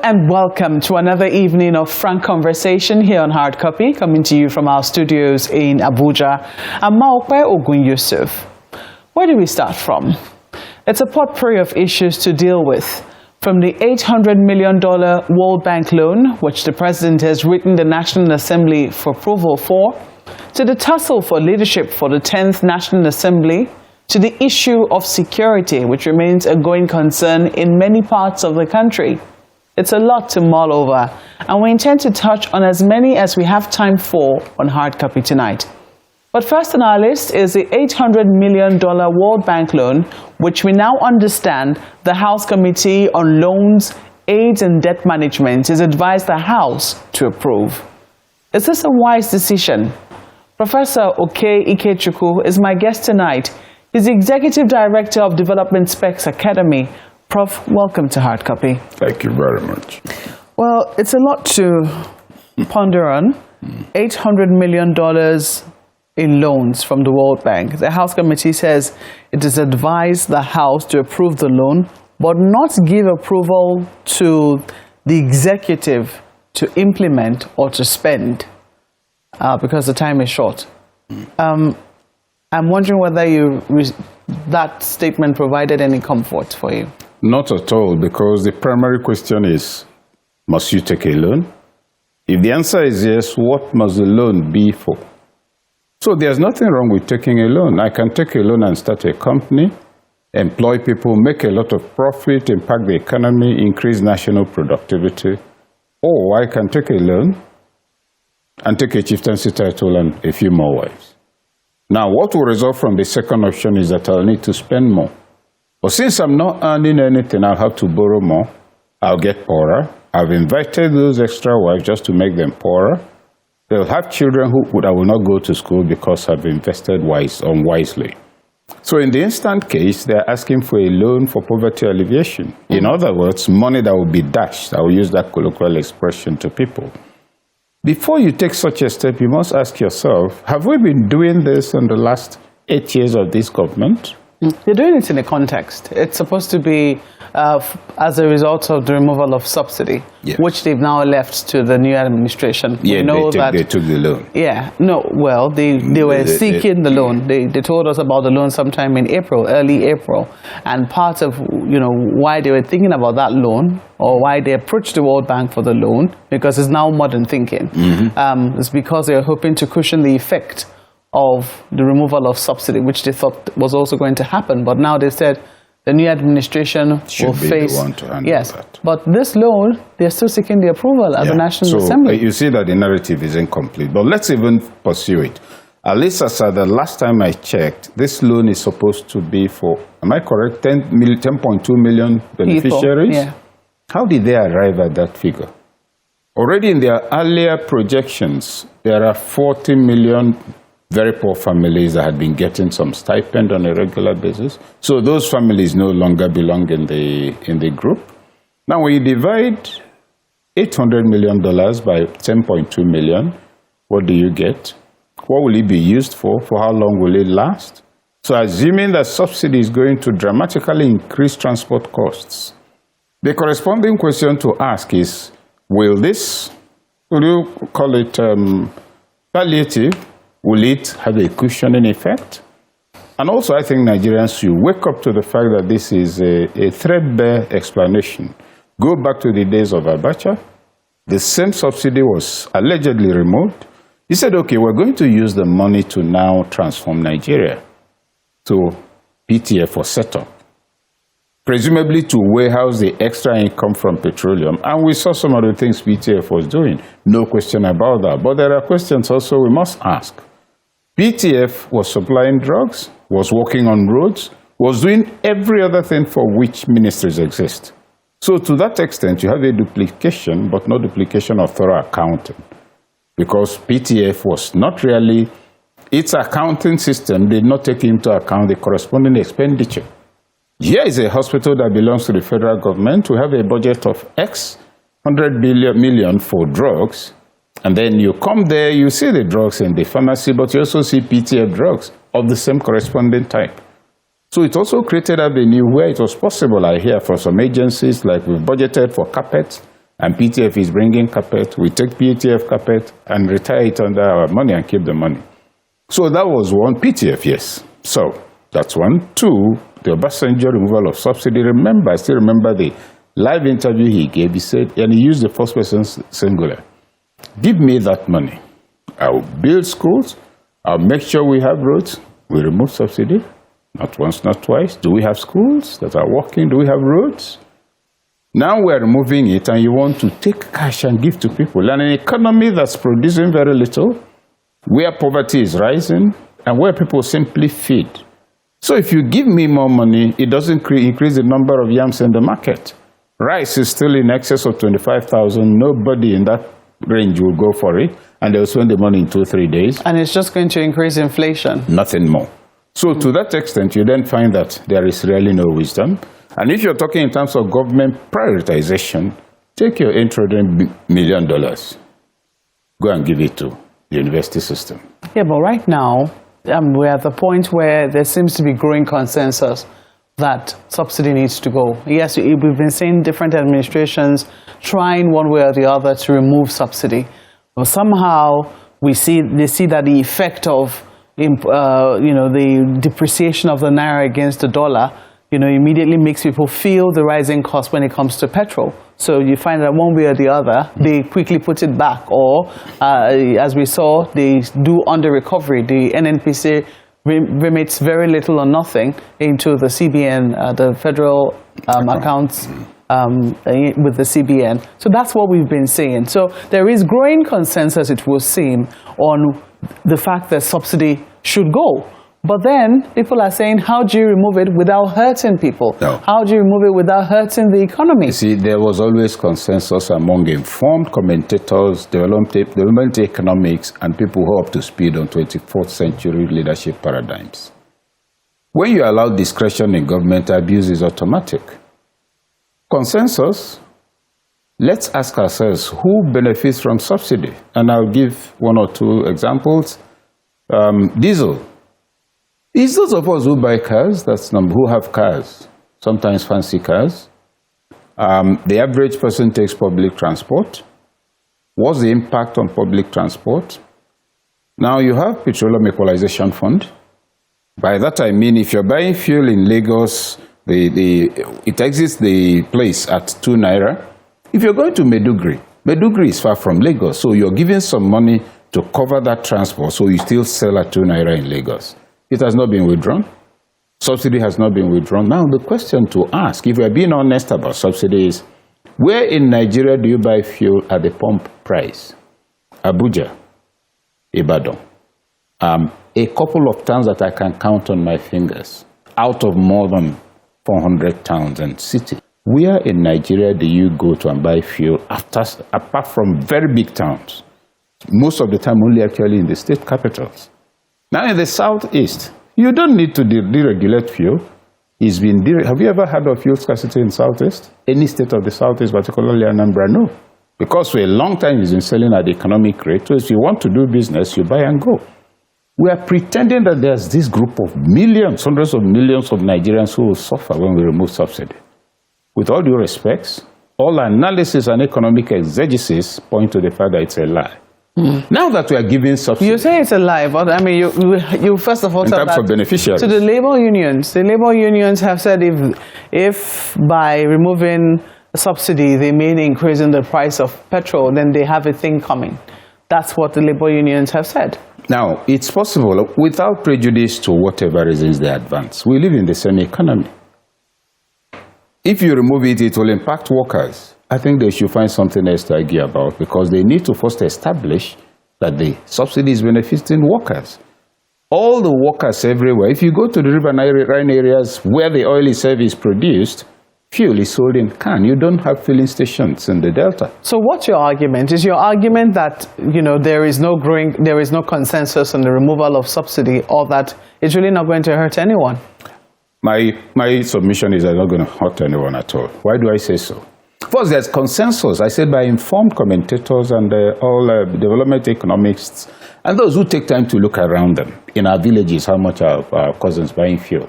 and welcome to another evening of frank conversation here on Hard Copy, coming to you from our studios in Abuja. I'm Maokwe Ogun Yusuf. Where do we start from? It's a potpourri of issues to deal with, from the $800 million World Bank loan, which the President has written the National Assembly for approval for, to the tussle for leadership for the 10th National Assembly, to the issue of security, which remains a going concern in many parts of the country. It's a lot to mull over, and we intend to touch on as many as we have time for on Hard Copy tonight. But first on our list is the $800 million World Bank loan, which we now understand the House Committee on Loans, Aids and Debt Management has advised the House to approve. Is this a wise decision? Professor Okey Ikechukwu is my guest tonight. He's the Executive Director of Development Specs Academy. Prof, welcome to Hard Copy. Thank you very much. Well, it's a lot to ponder on. $800 million in loans from the World Bank. The House Committee says it has advised the House to approve the loan, but not give approval to the executive to implement or to spend because the time is short. I'm wondering whether that statement provided any comfort for you. Not at all, because the primary question is, must you take a loan? If the answer is yes, what must the loan be for? So there's nothing wrong with taking a loan. I can take a loan and start a company, employ people, make a lot of profit, impact the economy, increase national productivity. Or I can take a loan and take a chieftaincy title and a few more wives. Now, what will result from the second option is that I'll need to spend more. But since I'm not earning anything, I'll have to borrow more. I'll get poorer. I've invited those extra wives just to make them poorer. They'll have children that will not go to school because I've invested unwisely. So in the instant case, they're asking for a loan for poverty alleviation. In other words, money that will be dashed. I will use that colloquial expression to people. Before you take such a step, you must ask yourself, have we been doing this in the last 8 years of this government? They're doing it in a context. It's supposed to be as a result of the removal of subsidy, which they've now left to the new administration. Yeah, they took the loan. Yeah, no, well, they were seeking the loan. They told us about the loan sometime in April, early April. And part of, why they were thinking about that loan, or why they approached the World Bank for the loan, because it's now modern thinking, is because they were hoping to cushion the effect of the removal of subsidy, which they thought was also going to happen. But now they said the new administration will face... the one to handle that. But this loan, they're still seeking the approval at the National Assembly. You see that the narrative is incomplete. But let's even pursue it. At least as the last time I checked, this loan is supposed to be for, am I correct, 10.2 million beneficiaries? Yeah. How did they arrive at that figure? Already in their earlier projections, there are 40 million very poor families that had been getting some stipend on a regular basis. So those families no longer belong in the group. Now, when you divide $800 million by 10.2 million, what do you get? What will it be used for? For how long will it last? So assuming that subsidy is going to dramatically increase transport costs, the corresponding question to ask is, will you call it palliative? Will it have a cushioning effect? And also, I think Nigerians should wake up to the fact that this is a threadbare explanation. Go back to the days of Abacha. The same subsidy was allegedly removed. He said, okay, we're going to use the money to now transform Nigeria. So PTF was set up, presumably to warehouse the extra income from petroleum. And we saw some of the things PTF was doing. No question about that. But there are questions also we must ask. PTF was supplying drugs, was working on roads, was doing every other thing for which ministries exist. So to that extent, you have a duplication, but no duplication of thorough accounting. Because PTF was not really, its accounting system did not take into account the corresponding expenditure. Here is a hospital that belongs to the federal government. We have a budget of X, 100 million for drugs. And then you come there, you see the drugs in the pharmacy, but you also see PTF drugs of the same corresponding type. So it also created a venue where it was possible, I hear, for some agencies, like we've budgeted for carpets, and PTF is bringing carpet, we take PTF carpet and retire it under our money and keep the money. So that was one. PTF, yes. So that's one. Two, the Obasanjo removal of subsidy. Remember, I still remember the live interview he gave. He said, and he used the first person singular, give me that money. I'll build schools. I'll make sure we have roads. We remove subsidy. Not once, not twice. Do we have schools that are working? Do we have roads? Now we're removing it, and you want to take cash and give to people. And an economy that's producing very little, where poverty is rising, and where people simply feed. So if you give me more money, it doesn't increase the number of yams in the market. Rice is still in excess of 25,000. Nobody in that range will go for it, and they'll spend the money in 2 or 3 days. And it's just going to increase inflation. Nothing more. So to that extent, you then find that there is really no wisdom. And if you're talking in terms of government prioritization, take your $800 million, go and give it to the university system. Yeah, but right now, we're at the point where there seems to be growing consensus that subsidy needs to go. Yes, we've been seeing different administrations trying one way or the other to remove subsidy. But somehow they see that the effect of the depreciation of the naira against the dollar, immediately makes people feel the rising cost when it comes to petrol. So you find that one way or the other, they quickly put it back, or as we saw, they do under recovery. The NNPC remits very little or nothing into the CBN, the federal accounts with the CBN. So that's what we've been seeing. So there is growing consensus, it will seem, on the fact that subsidy should go. But then people are saying, how do you remove it without hurting people? No. How do you remove it without hurting the economy? You see, there was always consensus among informed commentators, development economics, and people who are up to speed on 24th century leadership paradigms. When you allow discretion in government, abuse is automatic. Consensus, let's ask ourselves, who benefits from subsidy? And I'll give 1 or 2 examples. Diesel. It's those of us who buy cars, who have cars, sometimes fancy cars. The average person takes public transport. What's the impact on public transport? Now you have Petroleum Equalization Fund. By that I mean, if you're buying fuel in Lagos, it exits the place at 2 naira. If you're going to Maiduguri is far from Lagos, so you're giving some money to cover that transport, so you still sell at 2 naira in Lagos. It has not been withdrawn. Subsidy has not been withdrawn. Now the question to ask, if we're being honest about subsidy, is where in Nigeria do you buy fuel at the pump price? Abuja, Ibadan. A couple of towns that I can count on my fingers, out of more than 400 towns and cities. Where in Nigeria do you go to and buy fuel apart from very big towns? Most of the time only actually in the state capitals. Now in the southeast, you don't need to deregulate fuel. Have you ever heard of fuel scarcity in southeast? Any state of the southeast, particularly Anambra? No. Because for a long time it's been selling at the economic rate. So if you want to do business, you buy and go. We are pretending that there's this group of millions, hundreds of millions of Nigerians who will suffer when we remove subsidy. With all due respects, all analysis and economic exegesis point to the fact that it's a lie. Now that we are giving subsidy... You say it's a lie, but I mean, you first of all tell that... In terms of beneficiaries. To the labor unions have said if by removing subsidy they mean increasing the price of petrol, then they have a thing coming. That's what the labor unions have said. Now, it's possible, without prejudice to whatever reasons they advance. We live in the same economy. If you remove it, it will impact workers. I think they should find something else to argue about, because they need to first establish that the subsidy is benefiting workers. All the workers everywhere, if you go to the river Rhine areas where the oil itself is produced, fuel is sold in can. You don't have filling stations in the Delta. So what's your argument? Is your argument that there is no consensus on the removal of subsidy, or that it's really not going to hurt anyone? My submission is that it's not going to hurt anyone at all. Why do I say so? First, there's consensus, I said, by informed commentators and all development economists, and those who take time to look around them. In our villages, how much are our cousins buying fuel?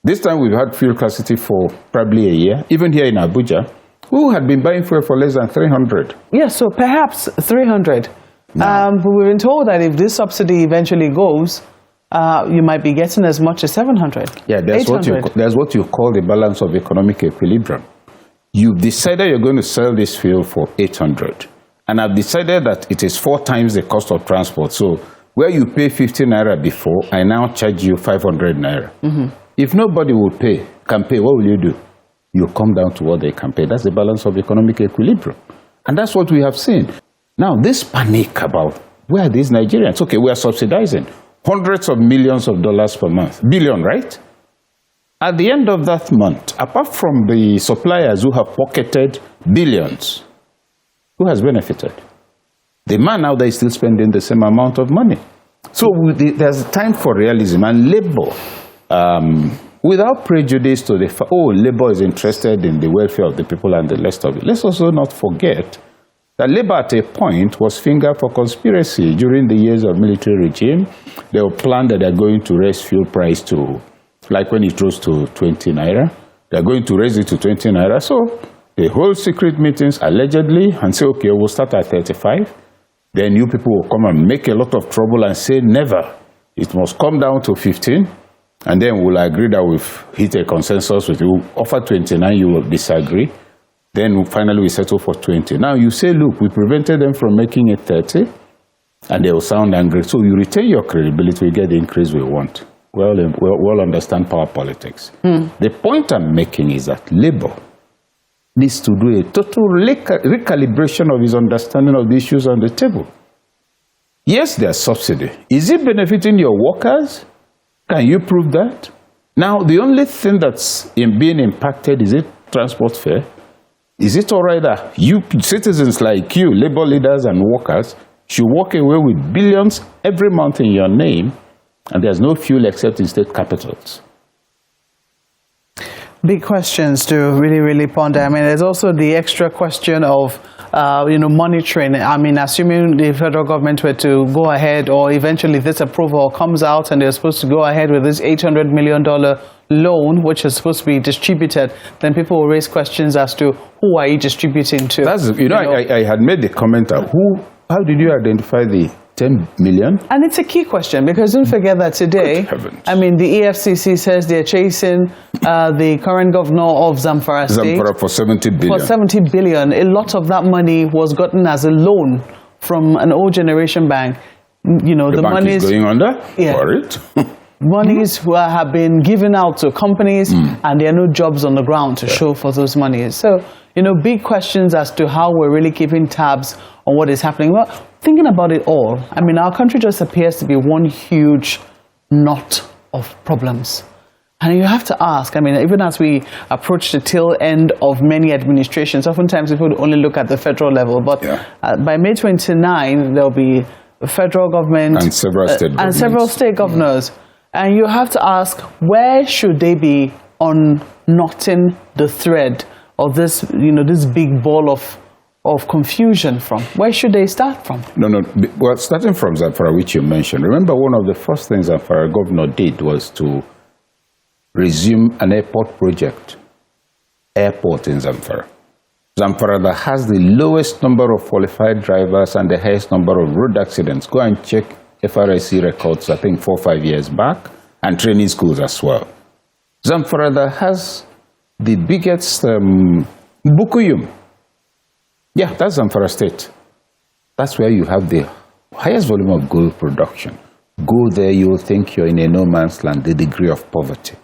This time we've had fuel scarcity for probably a year. Even here in Abuja, who had been buying fuel for less than 300. Yes, so perhaps 300. But we've been told that if this subsidy eventually goes, you might be getting as much as 700. Yeah, that's what you call the balance of economic equilibrium. You've decided you're going to sell this fuel for 800. And I've decided that it is 4 times the cost of transport. So where you pay 50 naira before, I now charge you 500 naira. If nobody can pay, what will you do? You come down to what they can pay. That's the balance of economic equilibrium. And that's what we have seen. Now, this panic about where are these Nigerians? Okay, we are subsidizing hundreds of millions of dollars per month. Billion, right? At the end of that month, apart from the suppliers who have pocketed billions, who has benefited? The man now is still spending the same amount of money. So there's time for realism and labor. Without prejudice to the labor is interested in the welfare of the people and the rest of it. Let's also not forget that labor at a point was fingered for conspiracy. During the years of military regime, they were planned that they're going to raise fuel price to, like when it rose to 20 naira, they're going to raise it to 20 naira. So they hold secret meetings allegedly and say, okay, we'll start at 35. Then you people will come and make a lot of trouble and say, never. It must come down to 15. And then we'll agree that we've hit a consensus with you. Offer 29, you will disagree. Then finally we settle for 20. Now you say, look, we prevented them from making it 30. And they will sound angry. So you retain your credibility, we get the increase we want. We'll understand power politics. The point I'm making is that labor needs to do a total recalibration of his understanding of the issues on the table. Yes, there's subsidy. Is it benefiting your workers? Can you prove that? Now, the only thing that's being impacted, is it transport fare? Is it all right that you, citizens like you, labor leaders and workers, should walk away with billions every month in your name, and there's no fuel except in state capitals? Big questions to really ponder. I mean, there's also the extra question of, monitoring. I mean, assuming the federal government were to go ahead, or eventually this approval comes out and they're supposed to go ahead with this $800 million loan, which is supposed to be distributed, then people will raise questions as to who are you distributing to? I had made the comment that how did you identify the 10 million? And it's a key question, because don't forget that today, I mean, the EFCC says they're chasing the current governor of Zamfara State. Zamfara for 70 billion. For 70 billion. A lot of that money was gotten as a loan from an old generation bank. The bank is going under for it. Monies have been given out to companies, and there are no jobs on the ground to show for those monies. So, big questions as to how we're really keeping tabs on what is happening. Well, thinking about it all, I mean, our country just appears to be one huge knot of problems. And you have to ask, I mean, even as we approach the tail end of many administrations, oftentimes people only look at the federal level, but by May 29, there'll be the federal government and several state governors. And you have to ask, where should they be unknotting the thread of this, this big ball of confusion from? Where should they start from? No. Well, starting from Zamfara, which you mentioned, remember one of the first things Zamfara governor did was to resume an airport project. Airport in Zamfara. Zamfara that has the lowest number of qualified drivers and the highest number of road accidents. Go and check FRSC records, I think 4 or 5 years back, and training schools as well. Zamfara that has the biggest Bukuyum. Yeah, that's Zamfara State. That's where you have the highest volume of gold production. Go there, you'll think you're in a no man's land, the degree of poverty.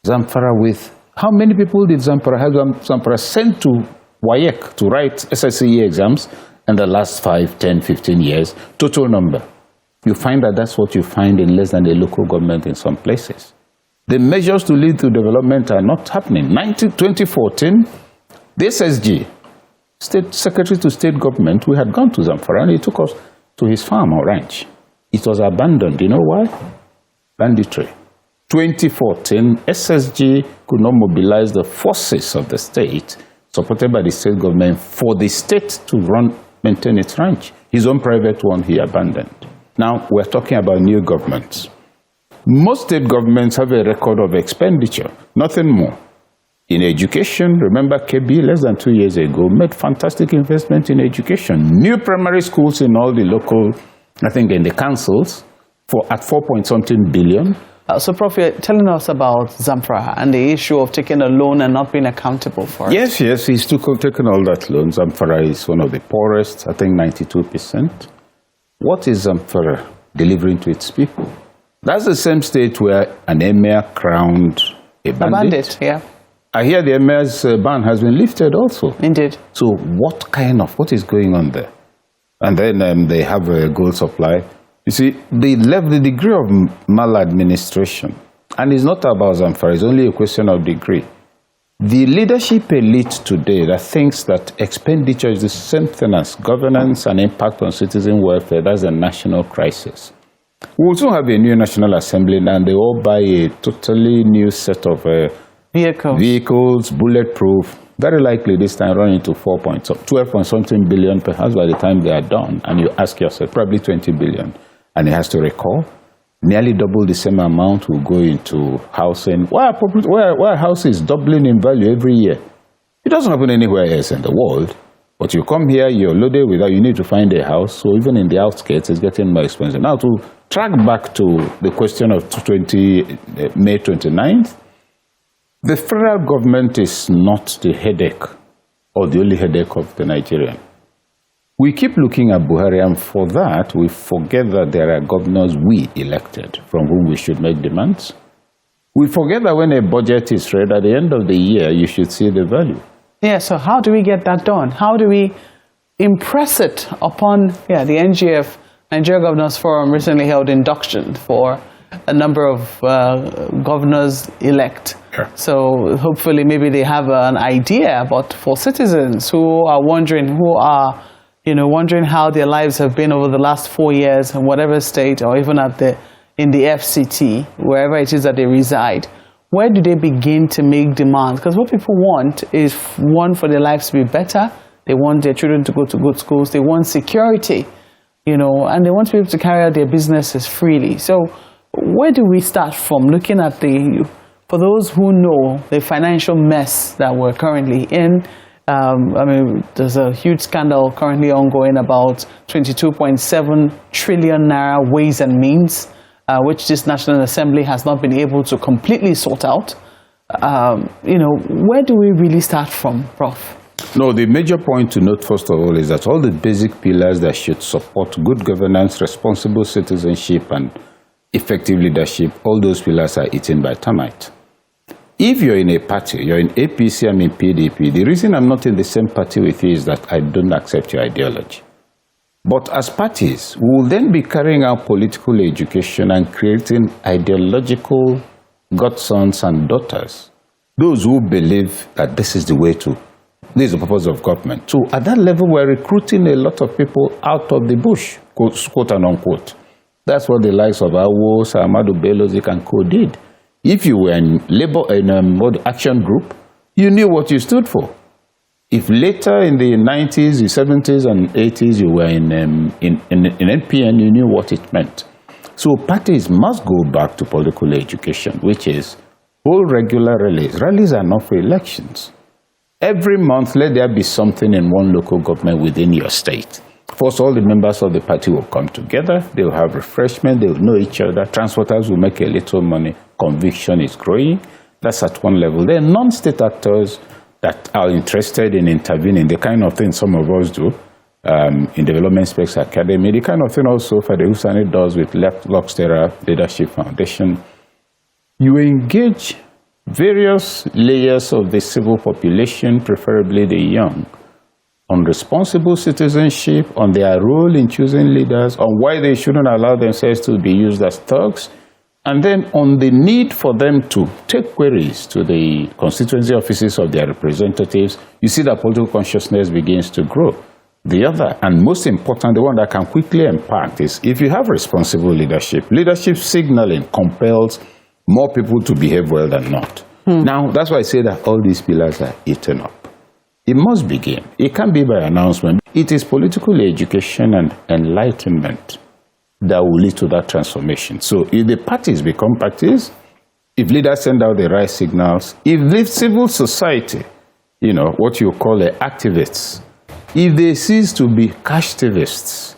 Zamfara with, how many people did Zamfara have? Zamfara sent to WAEC to write SSCE exams in the last 5, 10, 15 years? Total number. You find that that's what you find in less than a local government in some places. The measures to lead to development are not happening. 2014, the SSG, State Secretary to State Government, we had gone to Zamfara and he took us to his farm or ranch. It was abandoned. You know why? Banditry. 2014, SSG could not mobilize the forces of the state, supported by the state government, for the state to maintain its ranch. His own private one he abandoned. Now, we're talking about new governments. Most state governments have a record of expenditure, nothing more. In education, remember KB less than 2 years ago made fantastic investment in education. New primary schools in all the local, I think in the councils, at 4-point-something billion. So, Prof, you're telling us about Zamfara and the issue of taking a loan and not being accountable for it. Yes, he's taken all that loan. Zamfara is one of the poorest, I think 92%. What is Zamfara delivering to its people? That's the same state where an emir crowned a bandit. A bandit, yeah. I hear the emir's ban has been lifted also. Indeed. So what is going on there? And then they have a gold supply. You see, the degree of maladministration, and it's not about Zamfara, it's only a question of degree. The leadership elite today that thinks that expenditure is the same thing as governance and impact on citizen welfare, that's a national crisis. We will soon have a new National Assembly and they all buy a totally new set of vehicles, bulletproof, very likely this time run into 12-point-something billion perhaps by the time they are done. And you ask yourself, probably 20 billion. And it has to recall, nearly double the same amount will go into housing. Why are houses doubling in value every year? It doesn't happen anywhere else in the world. But you come here, you're loaded with that, you need to find a house. So even in the outskirts, it's getting more expensive. Now, to track back to the question of May 29th, the federal government is not the headache or the only headache of the Nigerian. We keep looking at Buhari, and for that, we forget that there are governors we elected from whom we should make demands. We forget that when a budget is read, at the end of the year, you should see the value. Yeah, so how do we get that done? How do we impress it upon, the NGF, Nigeria Governors Forum recently held induction for a number of governors-elect. Sure. So hopefully maybe they have an idea, but for citizens who are wondering how their lives have been over the last 4 years in whatever state or even in the FCT, wherever it is that they reside, where do they begin to make demands? Because what people want is, one, for their lives to be better. They want their children to go to good schools. They want security, and they want to be able to carry out their businesses freely. So where do we start from, looking at for those who know the financial mess that we're currently in? There's a huge scandal currently ongoing about 22.7 trillion naira ways and means, which this National Assembly has not been able to completely sort out. Where do we really start from, Prof? No, the major point to note, first of all, is that all the basic pillars that should support good governance, responsible citizenship, and effective leadership, all those pillars are eaten by termite. If you're in a party, you're in APC, I'm in PDP, the reason I'm not in the same party with you is that I don't accept your ideology. But as parties, we will then be carrying out political education and creating ideological godsons and daughters, those who believe that this is the purpose of government. So at that level, we're recruiting a lot of people out of the bush, quote and unquote. That's what the likes of Awo, Amadu Belozik and co did. If you were in action group, you knew what you stood for. If later in the 90s, the 70s and 80s you were in NPN, you knew what it meant. So parties must go back to political education, which is hold regular rallies. Rallies are not for elections. Every month, let there be something in one local government within your state. First, all the members of the party will come together. They will have refreshment. They will know each other. Transporters will make a little money. Conviction is growing. That's at one level. Then non-state actors that are interested in intervening, the kind of thing some of us do in Development Specs Academy, the kind of thing also for the Usani does with Luxterra Leadership Foundation. You engage various layers of the civil population, preferably the young, on responsible citizenship, on their role in choosing leaders, on why they shouldn't allow themselves to be used as thugs, and then on the need for them to take queries to the constituency offices of their representatives. You see that political consciousness begins to grow. The other, and most important, the one that can quickly impact is if you have responsible leadership, leadership signaling compels more people to behave well than not. Now, that's why I say that all these pillars are eaten up. It must begin. It can't be by announcement. It is political education and enlightenment that will lead to that transformation. So if the parties become parties, if leaders send out the right signals, if the civil society, what you call the activists, if they cease to be cashtivists,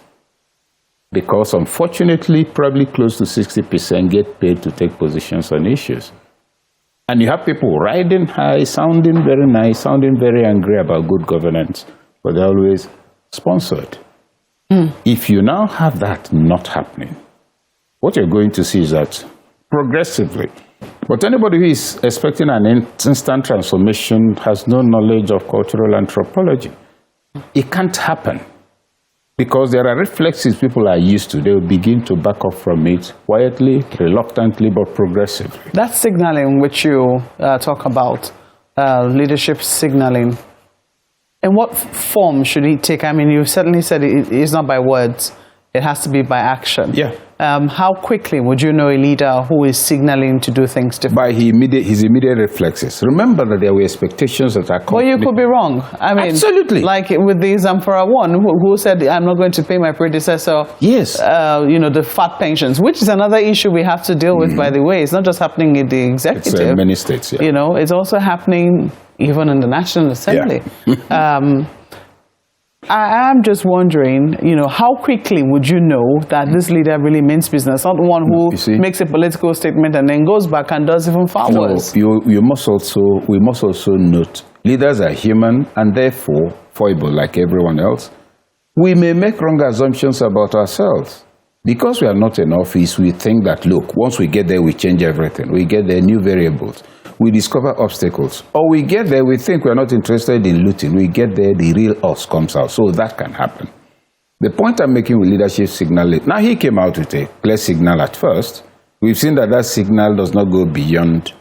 because unfortunately, probably close to 60% get paid to take positions on issues. And you have people riding high, sounding very nice, sounding very angry about good governance, but they're always sponsored. If you now have that not happening, what you're going to see is that progressively, but anybody who is expecting an instant transformation has no knowledge of cultural anthropology. It can't happen because there are reflexes people are used to. They will begin to back off from it quietly, reluctantly, but progressively. That signaling which you talk about, leadership signaling, in what form should it take? I mean, you certainly said it's not by words. It has to be by action. Yeah. How quickly would you know a leader who is signaling to do things differently? By his immediate reflexes. Remember that there were expectations that are... Well, you could be wrong. I mean, absolutely. Like with the Zamfara one, who said, I'm not going to pay my predecessor, yes, the fat pensions, which is another issue we have to deal with, by the way. It's not just happening in the executive. It's in many states, yeah. It's also happening even in the National Assembly. Yeah. I am just wondering, how quickly would you know that this leader really means business, not one who makes a political statement and then goes back and does even far worse? We must also note, leaders are human and therefore foible like everyone else. We may make wrong assumptions about ourselves. Because we are not in office, we think that, look, once we get there, we change everything. We get there, new variables. We discover obstacles. Or we get there, we think we're not interested in looting. We get there, the real us comes out. So that can happen. The point I'm making with leadership signaling, now he came out with a clear signal at first. We've seen that that signal does not go beyond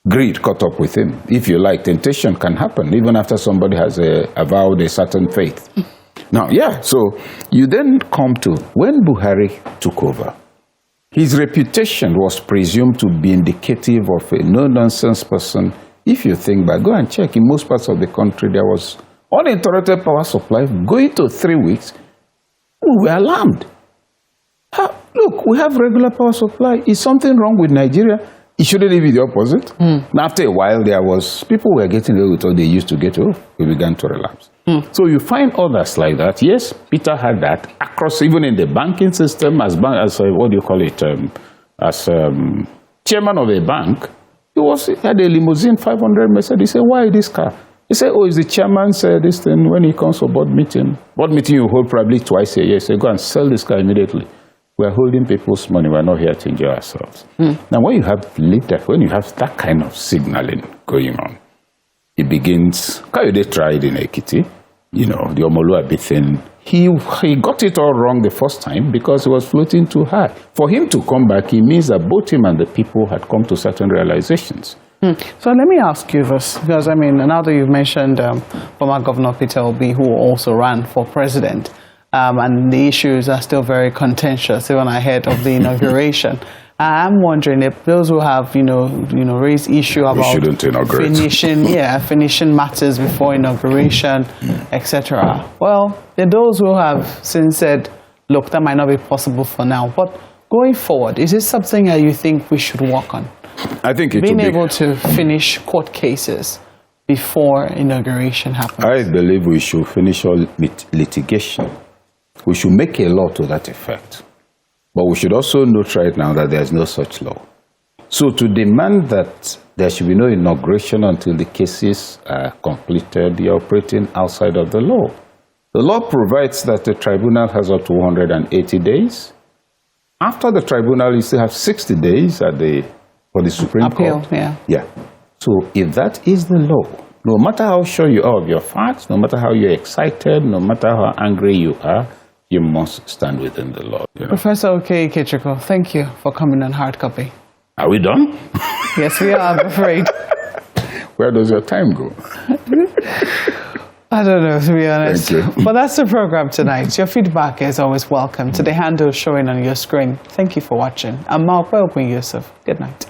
greed caught up with him. If you like, temptation can happen, even after somebody has avowed a certain faith. Now, so you then come to when Buhari took over. His reputation was presumed to be indicative of a no-nonsense person. If you think back, go and check. In most parts of the country, there was uninterrupted power supply going to 3 weeks. We were alarmed. Look, we have regular power supply. Is something wrong with Nigeria? It shouldn't be the opposite. Now, after a while, people were getting away with what they used to get away. We began to relapse. So you find others like that. Yes, Peter had that across, even in the banking system, as what do you call it, as chairman of a bank. He had a limousine, 500 Mercedes. He said, why this car? He said, it's the chairman said this thing when he comes for board meeting. Board meeting you hold probably twice a year. He said, go and sell this car immediately. We're holding people's money. We're not here to enjoy ourselves. Now, when you have that kind of signaling going on, it begins. Kayode tried in Ekiti, the Omoluabi thing. He got it all wrong the first time because he was floating too high. For him to come back, it means that both him and the people had come to certain realizations. So let me ask you this, because now that you've mentioned former Governor Peter Obi, who also ran for president, and the issues are still very contentious even ahead of the inauguration. I'm wondering if those who have, raised issue about finishing matters before inauguration, etc. Well, there are those who have since said, look, that might not be possible for now. But going forward, is this something that you think we should work on? I think being able to finish court cases before inauguration happens. I believe we should finish all litigation. We should make a law to that effect. But we should also note right now that there is no such law. So to demand that there should be no inauguration until the cases are completed, you're operating outside of the law. The law provides that the tribunal has up to 180 days. After the tribunal, you still have 60 days for the Supreme Court. Yeah. So if that is the law, no matter how sure you are of your facts, no matter how you're excited, no matter how angry you are, you must stand within the law. Professor Okey Ikechukwu, thank you for coming on Hard Copy. Are we done? Yes, we are, I'm afraid. Where does your time go? I don't know, to be honest. Thank you. But that's the program tonight. Your feedback is always welcome to the handle showing on your screen. Thank you for watching. I'm Yusuf. Good night.